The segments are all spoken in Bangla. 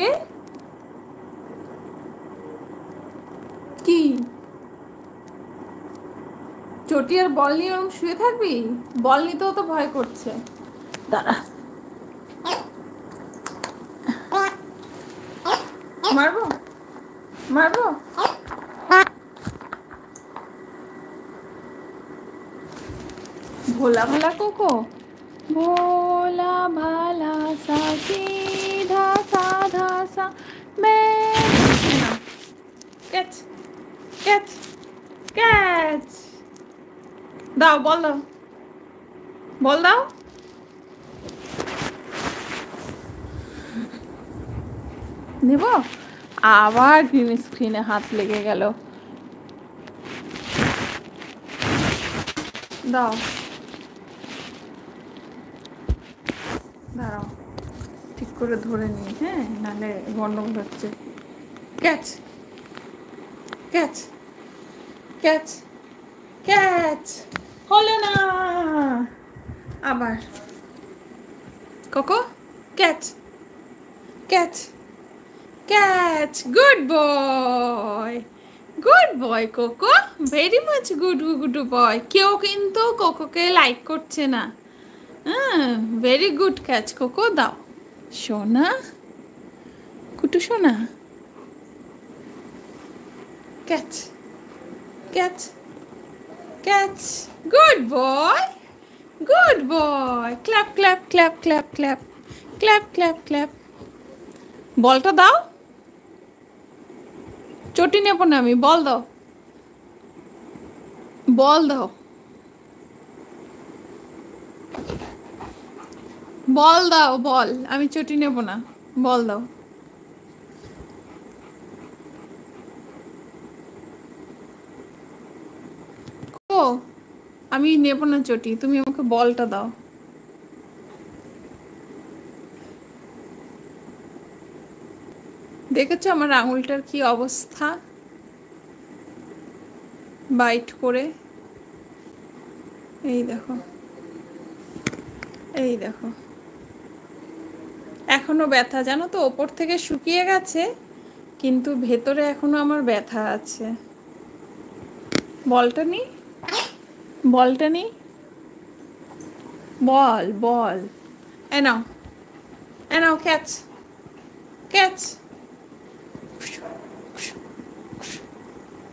কে কি চটি আর বল নিয়ে ওরকম শুয়ে থাকবি? বল নিতেও তো ভয় করছে। দাঁড়া, মারবো মারবো। ভোলা ভালা কোকো, भोला भाला सा सीधा साधा सा ক্যাচ ক্যাচ ক্যাচ। দাও বল দাও, বল দাও। নেব, আবার গ্রিন স্ক্রিনে হাত লেগে গেল। দাও, দাঁড়াও ঠিক করে ধরে নিই, হ্যাঁ, নাহলে গন্ডগোল হচ্ছে। ক্যাচ ক্যাচ ক্যাচ ক্যাচ, হলো না। আবার cocoa, catch catch catch, good boy, good boy cocoa, very much good good boy. কেউ কিন্তু কোকোকে লাইক করছে না। হ্যাঁ, ভেরি গুড ক্যাচ কোকো। দাও সোনা, কুটু সোনা, catch catch catch, good boy, good boy. Clap clap clap clap clap clap clap clap. বলটা দাও, চটি নেব না আমি, বল দাও, বল দাও, বল দাও, বল। আমি চটি নেব না, বল দাও। ও, আমি নেব না চটি, তুমি আমাকে বলটা দাও। দেখেছো আমার আঙুলটার কি অবস্থা, বাইট করে। এই দেখো, এই দেখো, এখনো ব্যথা জানো তো, ওপর থেকে শুকিয়ে গেছে কিন্তু ভেতরে এখনো আমার ব্যথা আছে। বলটা নি, বলটা নি, বল বল। এ নাও, এ নাও, catch catch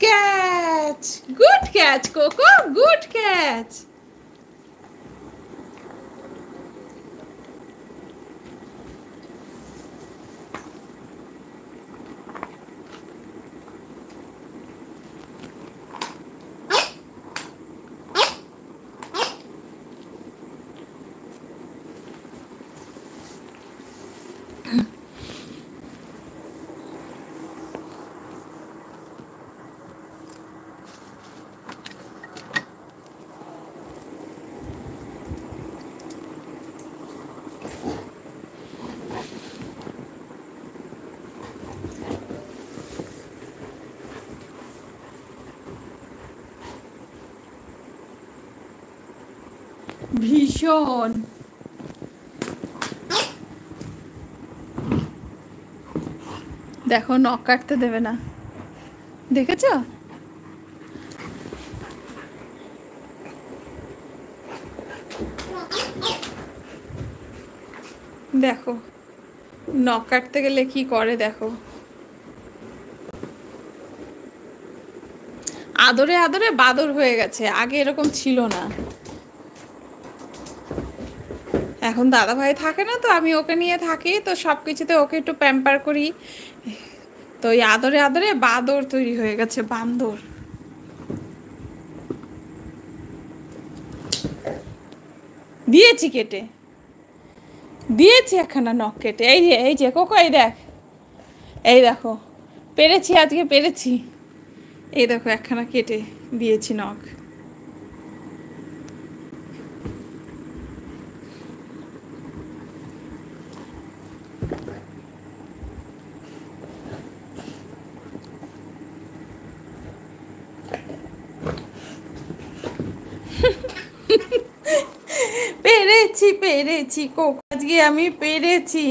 catch, good catch Coco, good catch. ভীষণ। দেখো নখ কাটতে দেবে না, দেখেছ? দেখো নখ কাটতে গেলে কি করে, দেখো। আদরে আদরে বাদর হয়ে গেছে, আগে এরকম ছিল না। এখন দাদা ভাই থাকে না তো, আমি ওকে নিয়ে থাকি, তো সব কিছুতে ওকে একটু প্যাম্পার করি, তো ওই আদরে আদরে বাদর তৈরি হয়ে গেছে, বান্দর। দিয়েছি কেটে, দিয়েছি একখানা নখ কেটে। এই যে, এই যে কোকো, এই দেখ, এই দেখো, পেরেছি আজকে, পেরেছি। এই দেখো একখানা কেটে দিয়েছি নখ। পেরেছি পেরেছি কোকো, আজকে আমি পেরেছি।